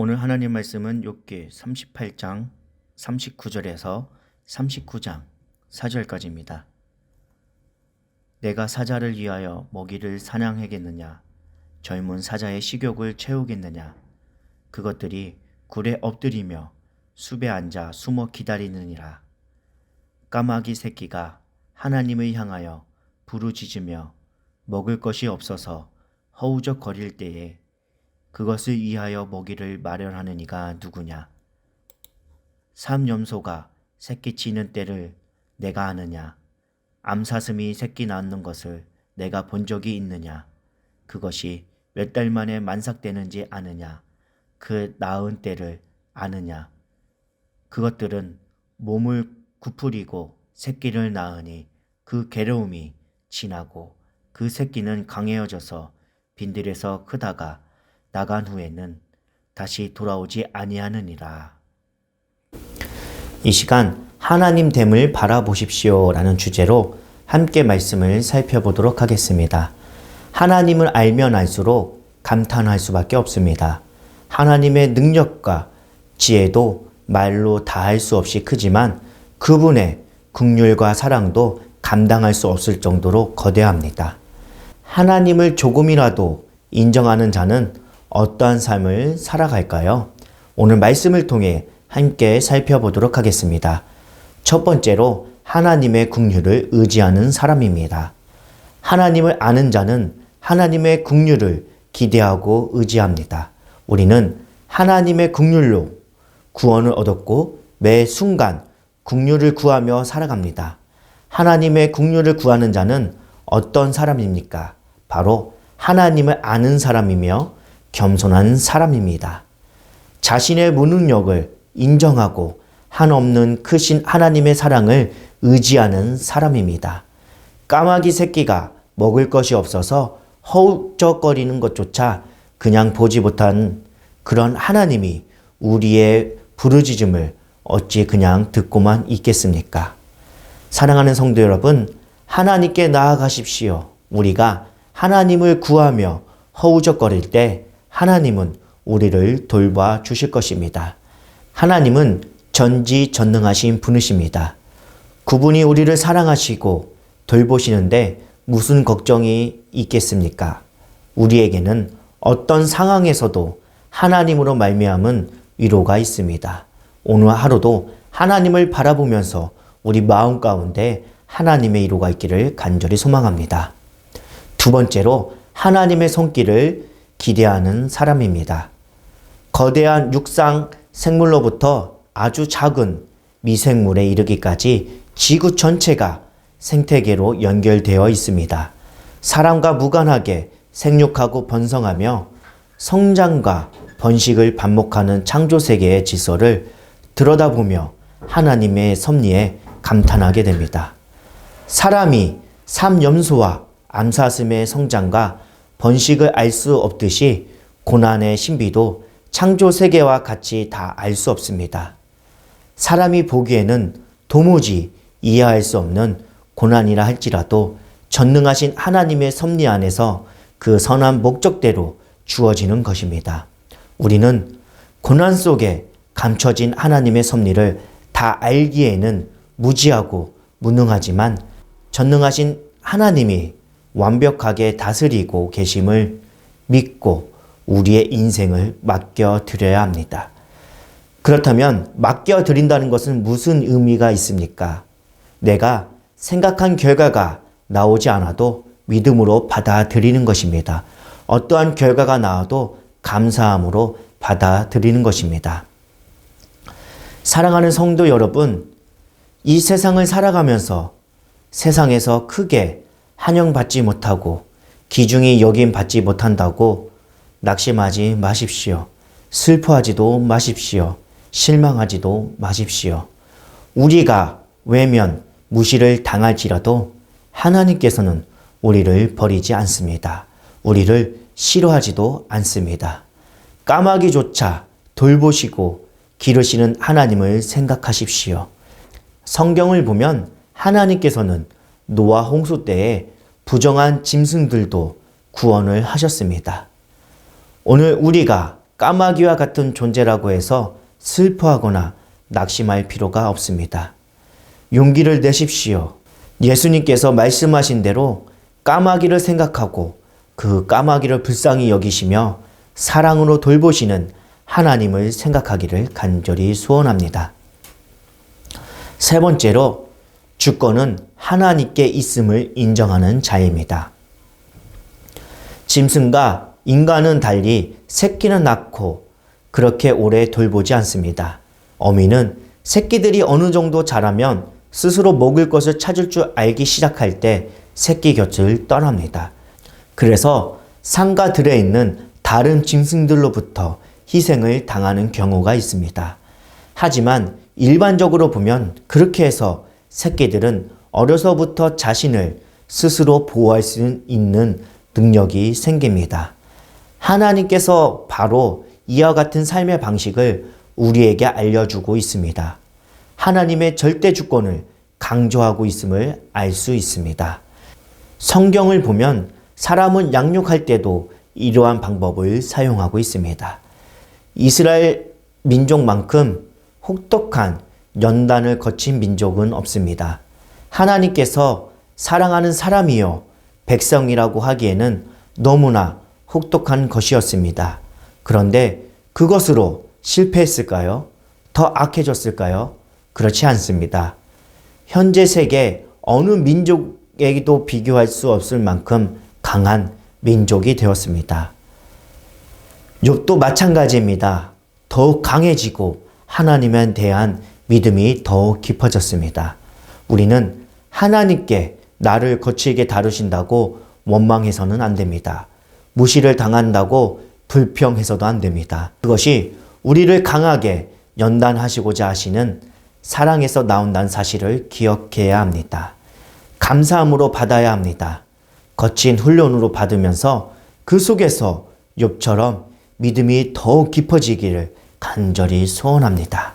오늘 하나님 말씀은 욥기 38장 39절에서 39장 4절까지입니다. 내가 사자를 위하여 먹이를 사냥하겠느냐? 젊은 사자의 식욕을 채우겠느냐? 그것들이 굴에 엎드리며 숲에 앉아 숨어 기다리느니라. 까마귀 새끼가 하나님을 향하여 부르짖으며 먹을 것이 없어서 허우적거릴 때에 그것을 위하여 먹이를 마련하는 이가 누구냐? 삼염소가 새끼 치는 때를 내가 아느냐? 암사슴이 새끼 낳는 것을 내가 본 적이 있느냐? 그것이 몇 달 만에 만삭되는지 아느냐? 그 낳은 때를 아느냐? 그것들은 몸을 구부리고 새끼를 낳으니 그 괴로움이 지나고 그 새끼는 강해져서 빈들에서 크다가 나간 후에는 다시 돌아오지 아니하느니라. 이 시간 하나님 됨을 바라보십시오 라는 주제로 함께 말씀을 살펴보도록 하겠습니다. 하나님을 알면 알수록 감탄할 수밖에 없습니다. 하나님의 능력과 지혜도 말로 다할 수 없이 크지만 그분의 긍휼과 사랑도 감당할 수 없을 정도로 거대합니다. 하나님을 조금이라도 인정하는 자는 어떠한 삶을 살아갈까요? 오늘 말씀을 통해 함께 살펴보도록 하겠습니다. 첫 번째로 하나님의 긍휼을 의지하는 사람입니다. 하나님을 아는 자는 하나님의 긍휼을 기대하고 의지합니다. 우리는 하나님의 긍휼로 구원을 얻었고 매 순간 긍휼을 구하며 살아갑니다. 하나님의 긍휼을 구하는 자는 어떤 사람입니까? 바로 하나님을 아는 사람이며 겸손한 사람입니다. 자신의 무능력을 인정하고 한없는 크신 하나님의 사랑을 의지하는 사람입니다. 까마귀 새끼가 먹을 것이 없어서 허우적거리는 것조차 그냥 보지 못한 그런 하나님이 우리의 부르짖음을 어찌 그냥 듣고만 있겠습니까? 사랑하는 성도 여러분, 하나님께 나아가십시오. 우리가 하나님을 구하며 허우적거릴 때 하나님은 우리를 돌봐 주실 것입니다. 하나님은 전지전능하신 분이십니다. 그분이 우리를 사랑하시고 돌보시는데 무슨 걱정이 있겠습니까? 우리에게는 어떤 상황에서도 하나님으로 말미암은 위로가 있습니다. 오늘 하루도 하나님을 바라보면서 우리 마음 가운데 하나님의 위로가 있기를 간절히 소망합니다. 두 번째로 하나님의 손길을 기대하는 사람입니다. 거대한 육상 생물로부터 아주 작은 미생물에 이르기까지 지구 전체가 생태계로 연결되어 있습니다. 사람과 무관하게 생육하고 번성하며 성장과 번식을 반복하는 창조세계의 질서를 들여다보며 하나님의 섭리에 감탄하게 됩니다. 사람이 삼염소와 암사슴의 성장과 번식을 알 수 없듯이 고난의 신비도 창조세계와 같이 다 알 수 없습니다. 사람이 보기에는 도무지 이해할 수 없는 고난이라 할지라도 전능하신 하나님의 섭리 안에서 그 선한 목적대로 주어지는 것입니다. 우리는 고난 속에 감춰진 하나님의 섭리를 다 알기에는 무지하고 무능하지만 전능하신 하나님이 완벽하게 다스리고 계심을 믿고 우리의 인생을 맡겨드려야 합니다. 그렇다면 맡겨드린다는 것은 무슨 의미가 있습니까? 내가 생각한 결과가 나오지 않아도 믿음으로 받아들이는 것입니다. 어떠한 결과가 나와도 감사함으로 받아들이는 것입니다. 사랑하는 성도 여러분, 이 세상을 살아가면서 세상에서 크게 환영받지 못하고 귀중히 여김받지 못한다고 낙심하지 마십시오. 슬퍼하지도 마십시오. 실망하지도 마십시오. 우리가 외면, 무시를 당할지라도 하나님께서는 우리를 버리지 않습니다. 우리를 싫어하지도 않습니다. 까마귀조차 돌보시고 기르시는 하나님을 생각하십시오. 성경을 보면 하나님께서는 노아 홍수 때에 부정한 짐승들도 구원을 하셨습니다. 오늘 우리가 까마귀와 같은 존재라고 해서 슬퍼하거나 낙심할 필요가 없습니다. 용기를 내십시오. 예수님께서 말씀하신 대로 까마귀를 생각하고 그 까마귀를 불쌍히 여기시며 사랑으로 돌보시는 하나님을 생각하기를 간절히 소원합니다. 세 번째로, 주권은 하나님께 있음을 인정하는 자입니다. 짐승과 인간은 달리 새끼는 낳고 그렇게 오래 돌보지 않습니다. 어미는 새끼들이 어느 정도 자라면 스스로 먹을 것을 찾을 줄 알기 시작할 때 새끼 곁을 떠납니다. 그래서 상가 들에 있는 다른 짐승들로부터 희생을 당하는 경우가 있습니다. 하지만 일반적으로 보면 그렇게 해서 새끼들은 어려서부터 자신을 스스로 보호할 수 있는 능력이 생깁니다. 하나님께서 바로 이와 같은 삶의 방식을 우리에게 알려주고 있습니다. 하나님의 절대 주권을 강조하고 있음을 알 수 있습니다. 성경을 보면 사람은 양육할 때도 이러한 방법을 사용하고 있습니다. 이스라엘 민족만큼 혹독한 연단을 거친 민족은 없습니다. 하나님께서 사랑하는 사람이요 백성이라고 하기에는 너무나 혹독한 것이었습니다. 그런데 그것으로 실패했을까요? 더 악해졌을까요? 그렇지 않습니다. 현재 세계 어느 민족에게도 비교할 수 없을 만큼 강한 민족이 되었습니다. 욥도 마찬가지입니다. 더욱 강해지고 하나님에 대한 믿음이 더욱 깊어졌습니다. 우리는 하나님께 나를 거칠게 다루신다고 원망해서는 안 됩니다. 무시를 당한다고 불평해서도 안 됩니다. 그것이 우리를 강하게 연단하시고자 하시는 사랑에서 나온다는 사실을 기억해야 합니다. 감사함으로 받아야 합니다. 거친 훈련으로 받으면서 그 속에서 욥처럼 믿음이 더욱 깊어지기를 간절히 소원합니다.